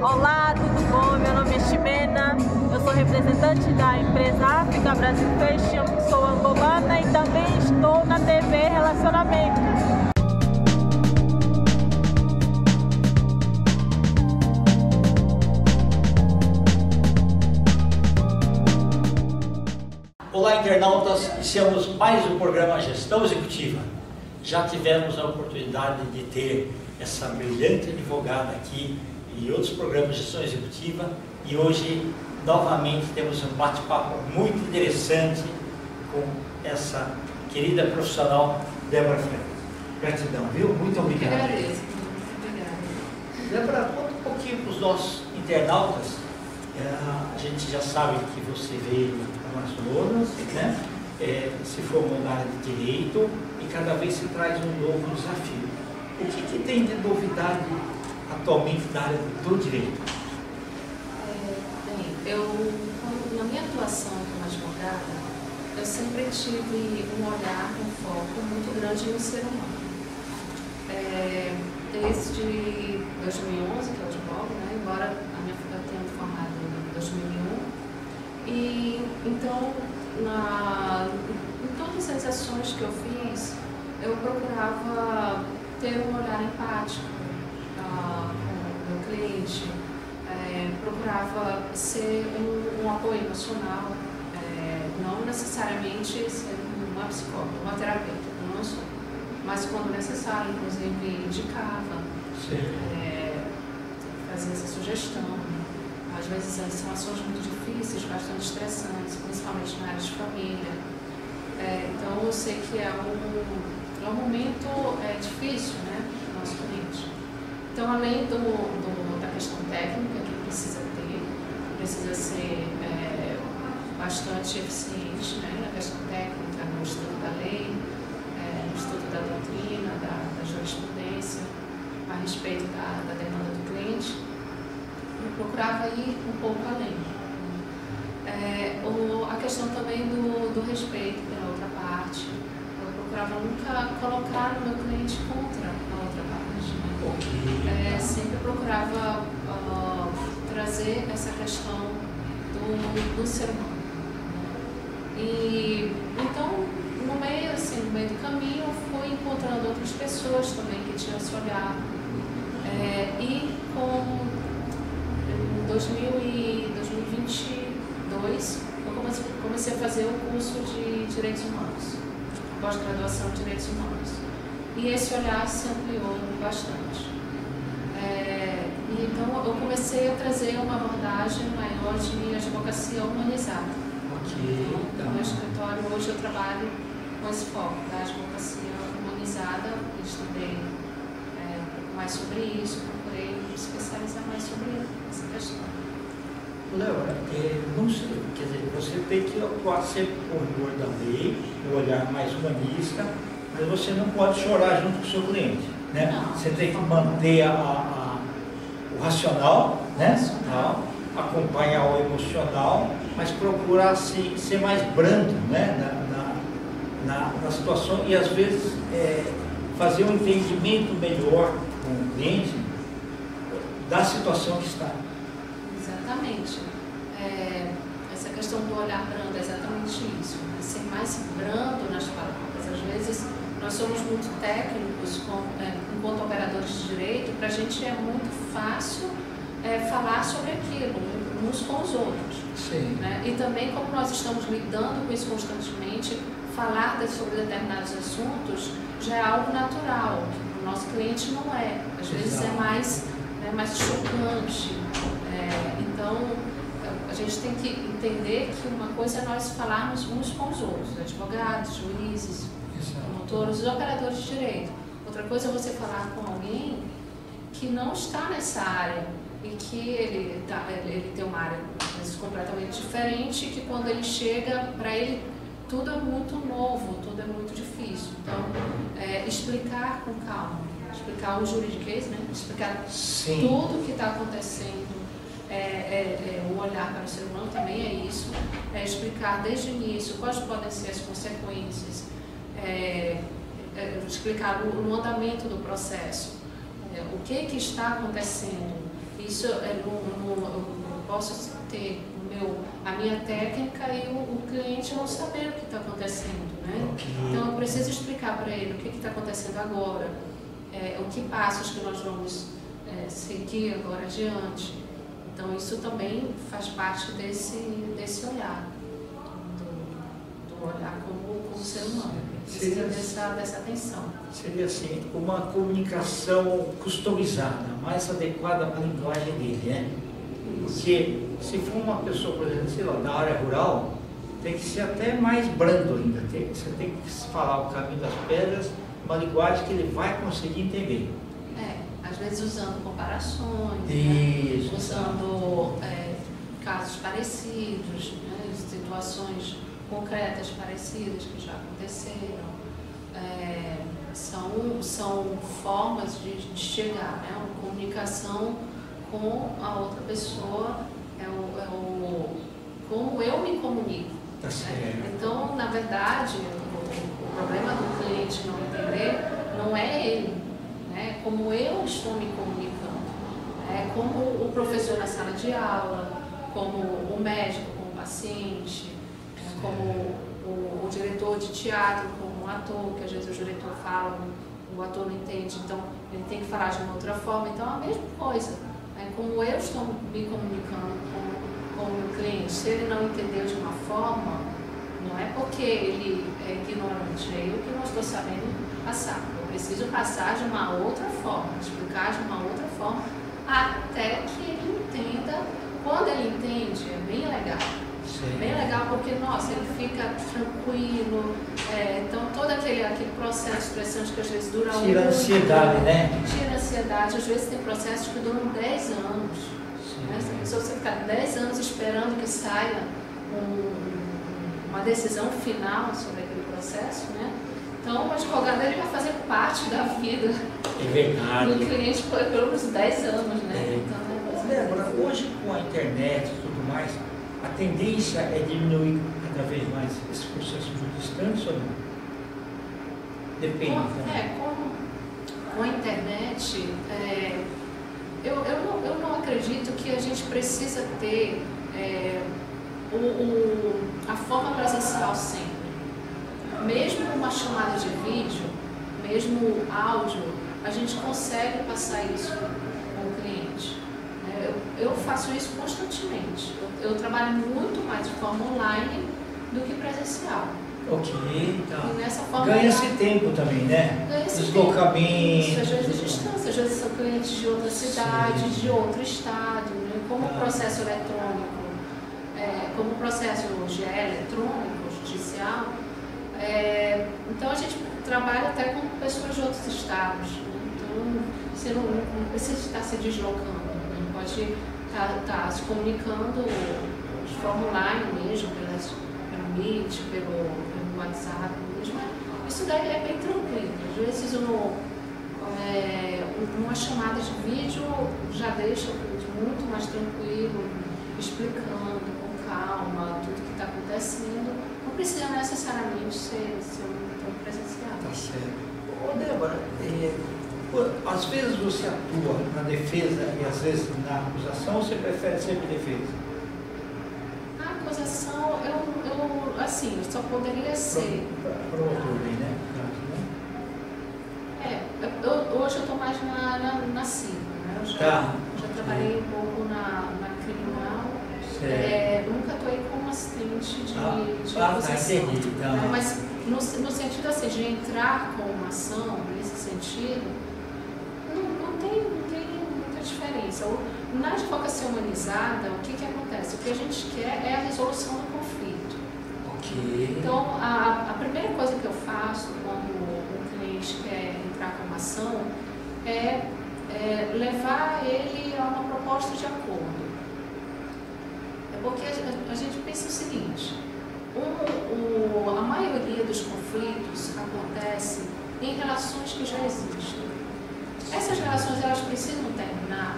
Olá, tudo bom? Meu nome é Ximena, eu sou representante da empresa África Brasil Fashion, sou angolana e também estou na TV Relacionamento. Olá, internautas, iniciamos mais um programa Gestão Executiva. Já tivemos a oportunidade de ter essa brilhante advogada aqui e outros programas de gestão executiva, e hoje novamente temos um bate-papo muito interessante com essa querida profissional Débora Franco. Gratidão, viu? Muito obrigado. Eu agradeço. Muito obrigada. Débora, conta um pouquinho para os nossos internautas. A gente já sabe que você veio do Amazonas, né? Se formou na área de Direito e cada vez se traz um novo desafio. O que tem de novidade atualmente na área do Direito? Na minha atuação como advogada, eu sempre tive um olhar, um foco muito grande no ser humano. Desde 2011 que eu advogo, né? Embora eu tenha me formado em 2001. E então, em todas as ações que eu fiz, eu procurava ter um olhar empático com o meu cliente, procurava ser um apoio emocional, não necessariamente ser uma psicóloga, uma terapeuta, não sou, mas quando necessário, inclusive indicava, fazia essa sugestão. Às vezes são ações muito difíceis, bastante estressantes, principalmente na área de família. Então eu sei que é um momento difícil, né, para o nosso cliente. Então, além da questão técnica que precisa ter, precisa ser bastante eficiente, né, na questão técnica, no estudo da lei, no estudo da doutrina, da jurisprudência, a respeito da demanda do cliente, eu procurava ir um pouco além. A questão também do respeito pela outra parte, eu procurava nunca colocar o meu cliente contra a outra parte. Né? Sempre procurava trazer essa questão do ser humano. E então, no meio do caminho, eu fui encontrando outras pessoas também que tinham esse olhar. E em 2022, eu comecei a fazer o curso de Direitos Humanos, pós-graduação de Direitos Humanos. E esse olhar se ampliou bastante. Então, eu comecei a trazer uma abordagem maior de advocacia humanizada. Então, no meu escritório, hoje eu trabalho com esse foco da advocacia humanizada. Estudei um pouco mais sobre isso, procurei me especializar mais sobre essa questão. Léo, não sei, quer dizer, você tem que atuar sempre por rigor da lei, um olhar mais humanista, mas você não pode chorar junto com o seu cliente, né? Não, você tem que manter o racional, né? Acompanhar o emocional, mas procurar ser mais brando, né? na situação, e às vezes fazer um entendimento melhor com o cliente da situação que está. Exatamente. Essa questão do olhar brando é exatamente isso, né? Ser mais brando nas palavras. Às vezes nós somos muito técnicos enquanto operadores de direito, para a gente é muito fácil falar sobre aquilo uns com os outros. Sim. Né? E também, como nós estamos lidando com isso constantemente, falar sobre determinados assuntos já é algo natural. O nosso cliente não é. Às vezes é mais chocante. Então, a gente tem que entender que uma coisa é nós falarmos uns com os outros, advogados, juízes, promotores, operadores de direito. Outra coisa é você falar com alguém que não está nessa área e que ele tem uma área completamente diferente, que quando ele chega, para ele tudo é muito novo, tudo é muito difícil. Então, explicar com calma, explicar o juridiquês, né? Explicar tudo o que está acontecendo. O olhar para o ser humano também é isso, explicar desde o início quais podem ser as consequências, explicar no andamento do processo o que está acontecendo, e Isso eu posso ter a minha técnica e o cliente não saber o que está acontecendo, né? Okay. Então eu preciso explicar para ele o que está acontecendo agora, o que passos que nós vamos seguir agora adiante. Então isso também faz parte desse olhar, do olhar como ser humano. Precisa dessa atenção. Seria assim, uma comunicação customizada, mais adequada para a linguagem dele, né? Porque se for uma pessoa, por exemplo, sei lá, da área rural, tem que ser até mais brando ainda. Você tem que falar o caminho das pedras, uma linguagem que ele vai conseguir entender. Às vezes usando comparações, isso, né? Usando casos parecidos, né? Situações concretas parecidas que já aconteceram. São formas de chegar, né? Uma comunicação com a outra pessoa, como eu me comunico. Tá certo. Então, na verdade, o problema do cliente não entender não é ele, né? Como eu estou me comunicando, como o professor na sala de aula, como o médico com o paciente, como o diretor de teatro com o ator, que às vezes o diretor fala, o ator não entende, então ele tem que falar de uma outra forma. Então, a mesma coisa, como eu estou me comunicando com o cliente, se ele não entendeu de uma forma, não é porque ele é ignorante, é eu que não estou sabendo passar. Eu preciso passar de uma outra forma, explicar de uma outra forma, até que ele entenda. Quando ele entende, é bem legal. Sim. Bem legal porque, nossa, ele fica tranquilo, então todo aquele processo de expressões que às vezes dura Tira a ansiedade, né? Tira a ansiedade, às vezes tem processos que duram 10 anos. Né? Se a pessoa ficar 10 anos esperando que saia uma decisão final sobre aquele processo, né? Então o advogado ele vai fazer parte da vida do cliente por pelo menos 10 anos, né? Então, Débora, hoje com a internet e tudo mais, a tendência é diminuir cada vez mais esse processo judicial ou não? Depende. Com a internet, eu não acredito que a gente precisa ter a forma presencial sempre. Mesmo uma chamada de vídeo, mesmo áudio, a gente consegue passar isso com o cliente. Eu faço isso constantemente. Eu trabalho muito mais de forma online do que presencial. Ok, então. E nessa forma ganha-se tempo também, né? Deslocamento. Às vezes distância, às vezes são clientes de outra cidade, sim, de outro estado, né? Como o processo eletrônico, como o processo hoje é eletrônico, judicial, então a gente trabalha até com pessoas de outros estados. Né? Então você não precisa estar se deslocando. Pode estar se comunicando de forma online mesmo, pelo Meet, pelo WhatsApp mesmo. Isso daí é bem tranquilo. Às vezes uma chamada de vídeo já deixa o cliente muito mais tranquilo, explicando com calma tudo que está acontecendo. Não precisa necessariamente ser um presencial. Tá certo. Ô Débora, às vezes você atua na defesa e às vezes na acusação, ou você prefere sempre defesa? A acusação, eu só poderia ser. Promotor, né? Hoje eu estou mais na civil, né? Eu já trabalhei um pouco na criminal. Nunca atuei como assistente de acusação. Entendi. Então. Mas no sentido assim, de entrar com uma ação, nesse sentido, não tem muita diferença. Na advocacia humanizada, o que acontece? O que a gente quer é a resolução do conflito. Okay. Então, a primeira coisa que eu faço quando um cliente quer entrar com uma ação é levar ele a uma proposta de acordo. Porque a gente pensa o seguinte, a maioria dos conflitos acontece em relações que já existem. Essas relações, elas precisam terminar.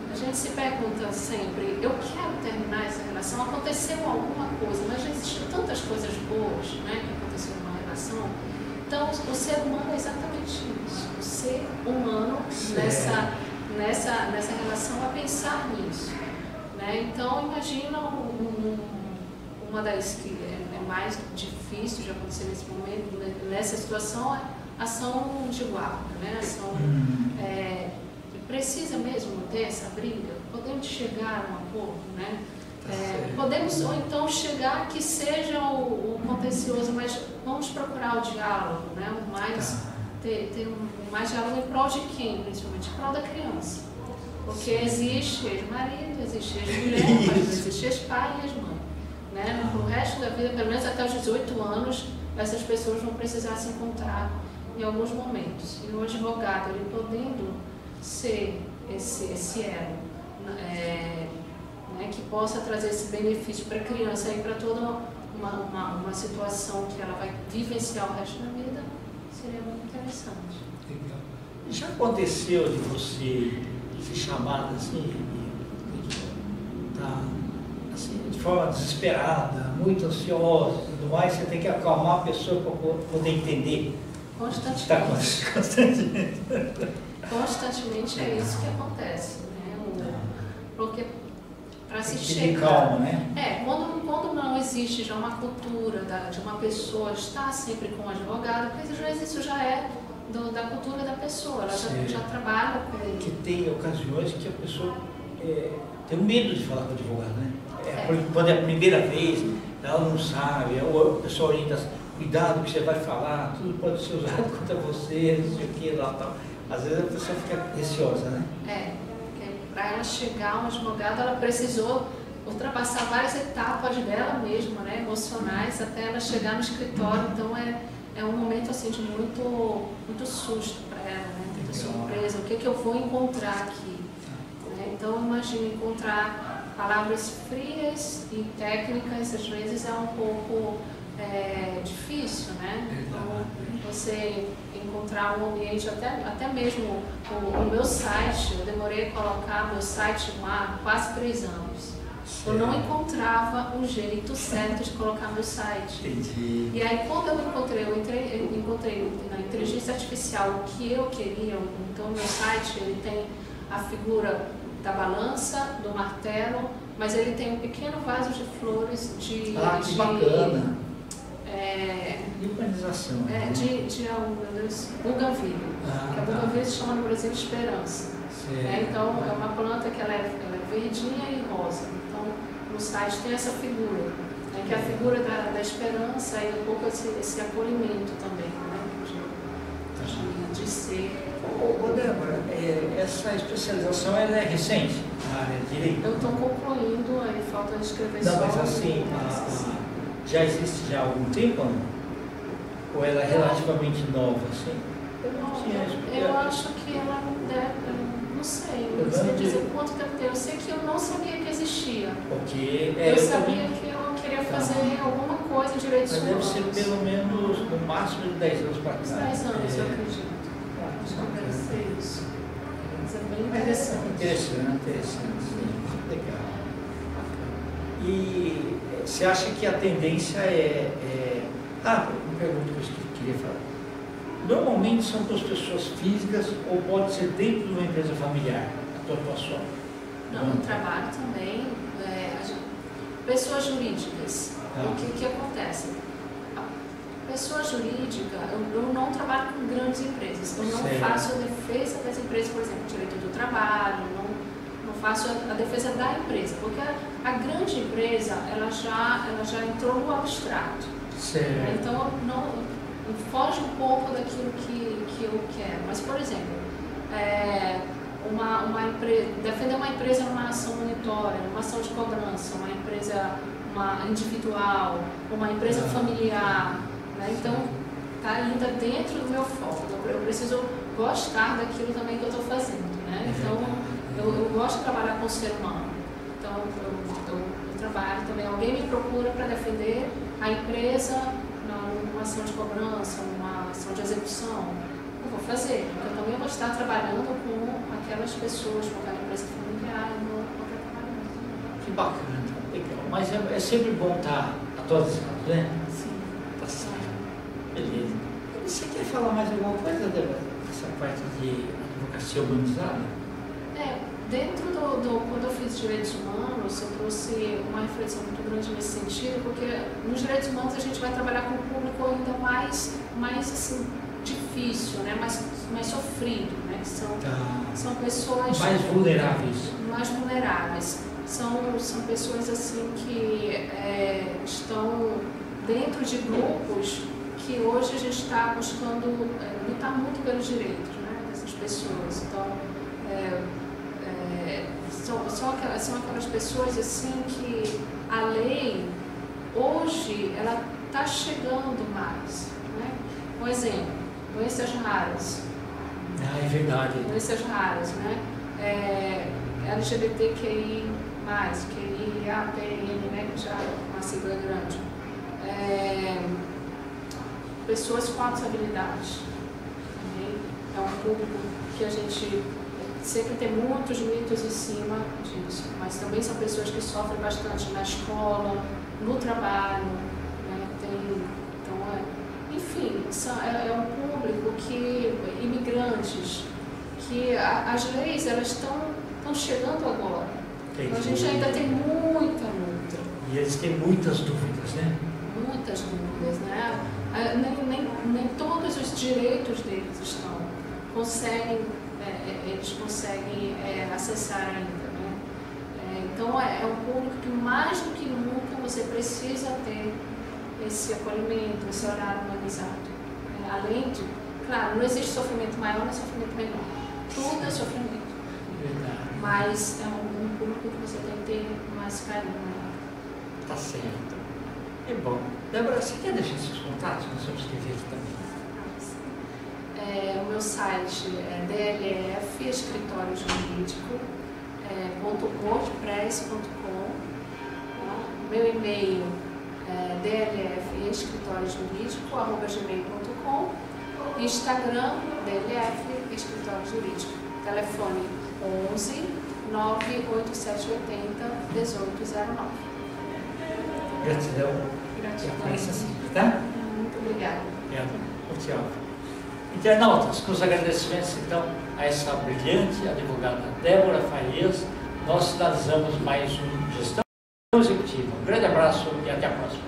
A gente se pergunta sempre, eu quero terminar essa relação, aconteceu alguma coisa, mas já existiam tantas coisas boas, né, que aconteceram numa relação. Então, o ser humano é exatamente isso. O ser humano nessa relação é pensar nisso. Né? Então, imagina uma das que é mais difícil de acontecer nesse momento, nessa situação, é a ação de guarda, né? Ação, precisa mesmo ter essa briga? Podemos chegar a um acordo, né? Podemos, ou então, chegar que seja o contencioso, mas vamos procurar o diálogo, né? Ter mais diálogo em prol de quem, principalmente? Em prol da criança. Porque existe ex-marido, existe ex-mulher, mas existe ex-pai e ex-mãe. Né? No resto da vida, pelo menos até os 18 anos, essas pessoas vão precisar se encontrar em alguns momentos. E o advogado, ele podendo ser esse elo, né, que possa trazer esse benefício para a criança e para toda uma situação que ela vai vivenciar o resto da vida, seria muito interessante. Legal. Já aconteceu de você ser chamada assim, de forma desesperada, muito ansiosa, tudo mais, você tem que acalmar a pessoa para poder entender? Constantemente. Constantemente é isso que acontece, né? Porque para se chegar... calma, né? Quando não existe já uma cultura de uma pessoa estar sempre com um advogado, porque às vezes isso já é da cultura da pessoa, ela já trabalha com ele. Que tem ocasiões que a pessoa tem medo de falar com o advogado, né? Quando é a primeira vez, ela não sabe, a pessoa orienta, cuidado que você vai falar, tudo pode ser usado contra você, não sei o que lá, tal. Às vezes a pessoa fica receosa, né? Para ela chegar a um advogado, ela precisou ultrapassar várias etapas dela mesma, né, emocionais, até ela chegar no escritório. Então é um momento assim de muito susto para ela, né, muita surpresa. O que eu vou encontrar aqui? Né? Então imagine encontrar palavras frias e técnicas, às vezes é um pouco difícil, né? Então você encontrar um ambiente, até mesmo o meu site, eu demorei a colocar meu site há quase 3 anos. Eu não encontrava o jeito certo de colocar meu site. Entendi. E aí quando eu encontrei na inteligência artificial o que eu queria. Então meu site, ele tem a figura da balança, do martelo, mas ele tem um pequeno vaso de flores que bacana! De urbanização. Bougainville. Que a Bougainville se chama no Brasil Esperança. Então é uma planta que ela é verdinha e rosa. Então no site tem essa figura, que é a figura da esperança e um pouco esse acolhimento também, né? De ser. Débora, essa especialização ela é recente na área de direito? Eu estou concluindo, aí falta escrever só. Não, mas assim, já existe já há algum tempo, não? Ou ela é relativamente nova, assim? Eu acho que ela deve, não sei dizer quanto tempo tem. Eu sei que eu não sabia que existia. Porque eu sabia que eu queria fazer alguma coisa de direitos humanos. Mas deve ser pelo menos no máximo de 10 anos para cá. 10 anos, eu acredito. Acho que deve ser isso. Mas é bem interessante. Interessante, sim. Legal. E você acha que a tendência uma pergunta que eu queria falar. Normalmente são duas pessoas físicas ou pode ser dentro de uma empresa familiar, a tua atuação? Não, no trabalho também. Pessoas jurídicas. O que acontece? A pessoa jurídica, eu não trabalho com grandes empresas. Eu não faço a defesa das empresas, por exemplo, direito do trabalho, não faço a defesa da empresa, porque a grande empresa ela já entrou no abstrato. Então não foge um pouco daquilo que eu quero. Mas, por exemplo, defender uma empresa numa ação monitória, numa ação de cobrança, uma empresa individual, uma empresa familiar, né? Então está ainda dentro do meu foco. Eu preciso gostar daquilo também que eu estou fazendo, né? Então eu gosto de trabalhar com o ser humano. Então eu trabalho também. Alguém me procura para defender a empresa numa ação de cobrança, numa ação de execução. Eu vou fazer, porque eu também vou estar trabalhando com aquelas pessoas, com aquela empresa familiar, eu vou estar trabalhando. Que bacana, legal. Mas é sempre bom estar atualizado, né? Sim. Tá certo. Beleza. Você quer falar mais alguma coisa, Débora? Essa parte de advocacia humanizada? Quando eu fiz direitos humanos, eu trouxe uma reflexão muito grande nesse sentido, porque nos direitos humanos a gente vai trabalhar com um público ainda mais assim, difícil, né? mais sofrido, né? Que são pessoas mais vulneráveis. Mais vulneráveis. São pessoas assim que estão dentro de grupos que hoje a gente está buscando lutar muito pelos direitos, né, dessas pessoas. Então, são aquelas pessoas assim que a lei hoje ela está chegando mais, né? Um exemplo, doenças raras. Ah, é verdade. Doenças raras, né? LGBTQI+, QIAPN, né? Que já é uma sigla grande. Pessoas com altas habilidades. É um público que a gente sempre tem muitos mitos em cima disso, mas também são pessoas que sofrem bastante na escola, no trabalho, né? Enfim, é um público que, imigrantes, que as leis elas estão chegando agora. Então, a gente ainda tem muita luta. E eles têm muitas dúvidas, né? Muitas dúvidas, né? Nem todos os direitos deles eles conseguem acessar ainda, né? Então é um público que mais do que nunca você precisa ter esse acolhimento, esse olhar humanizado. Além de, claro, não existe sofrimento maior nem sofrimento menor. Tudo é sofrimento. Verdade. Mas é um público que você tem que ter mais carinho. Né? Tá certo. É bom. Débora, você quer deixar seus contatos? Nós vamos escrever aqui também. O meu site é DLF Escritório Jurídico .wordpress.com. Meu e-mail é dlfescritoriojurídico@gmail.com. Instagram DLF Escritório Jurídico. Telefone 11 98780 1809. Gratidão. Gratidão. Assim, tá? Muito obrigada. Tchau. Internautas, com os agradecimentos então a essa brilhante advogada Débora Farias, nós finalizamos mais um Gestão Executiva. Um grande abraço e até a próxima.